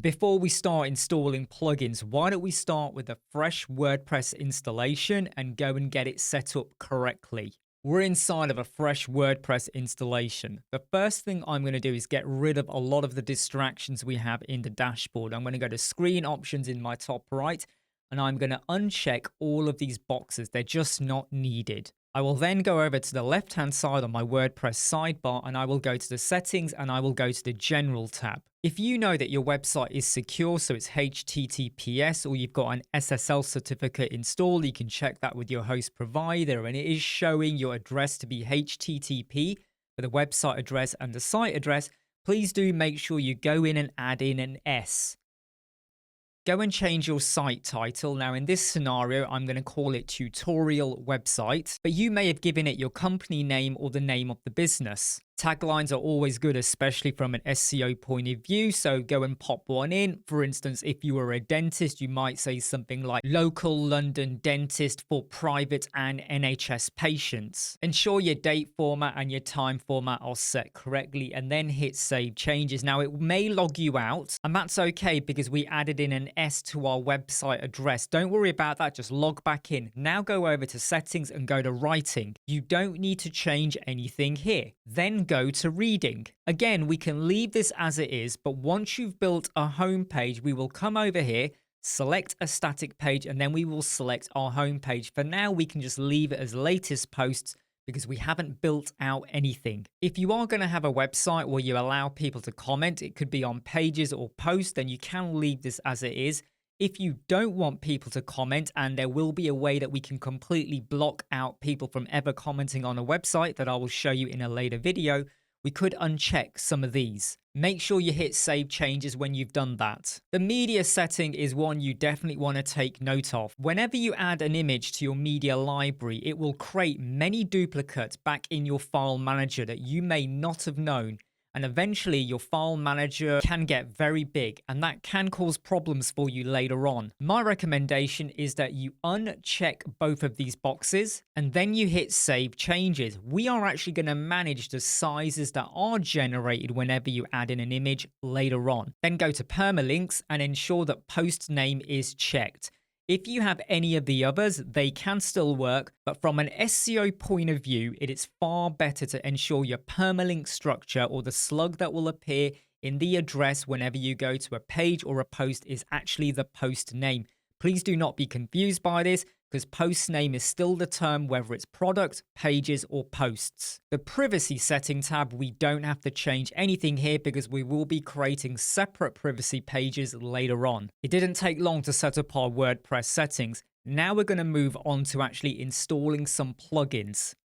Before we start installing plugins, why don't we start with a fresh WordPress installation and go and get it set up correctly? We're inside of a fresh WordPress installation. The first thing I'm going to do is get rid of a lot of the distractions we have in the dashboard. I'm going to go to screen options in my top right, and I'm going to uncheck all of these boxes. They're just not needed. I will then go over to the left-hand side on my WordPress sidebar, and I will go to the settings and I will go to the general tab. If you know that your website is secure, so it's HTTPS, or you've got an SSL certificate installed, you can check that with your host provider, and it is showing your address to be HTTP for the website address and the site address, please do make sure you go in and add in an S. Go and change your site title. Now in this scenario, I'm going to call it tutorial website, but you may have given it your company name or the name of the business. Taglines are always good, especially from an SEO point of view, so go and pop one in. For instance, if you were a dentist, you might say something like local London dentist for private and NHS patients. Ensure your date format and your time format are set correctly and then hit save changes. Now it may log you out, and that's okay because we added in an S to our website address. Don't worry about that, just log back in. Now go over to settings and go to writing. You don't need to change anything here. Then go to reading. Again, we can leave this as it is, but once you've built a home page, we will come over here, select a static page, and then we will select our home page. For now, we can just leave it as latest posts because we haven't built out anything. If you are going to have a website where you allow people to comment, it could be on pages or posts, then you can leave this as it is. If you don't want people to comment, and there will be a way that we can completely block out people from ever commenting on a website that I will show you in a later video, we could uncheck some of these. Make sure you hit save changes when you've done that. The media setting is one you definitely want to take note of. Whenever you add an image to your media library, it will create many duplicates back in your file manager that you may not have known. And eventually your file manager can get very big, and that can cause problems for you later on. My recommendation is that you uncheck both of these boxes and then you hit save changes. We are actually going to manage the sizes that are generated whenever you add in an image later on. Then go to permalinks and ensure that post name is checked. If you have any of the others, they can still work, but from an SEO point of view, it is far better to ensure your permalink structure, or the slug that will appear in the address whenever you go to a page or a post, is actually the post name. Please do not be confused by this, because post name is still the term whether it's product, pages, or posts. The privacy setting tab, we don't have to change anything here because we will be creating separate privacy pages later on. It didn't take long to set up our WordPress settings. Now we're going to move on to actually installing some plugins.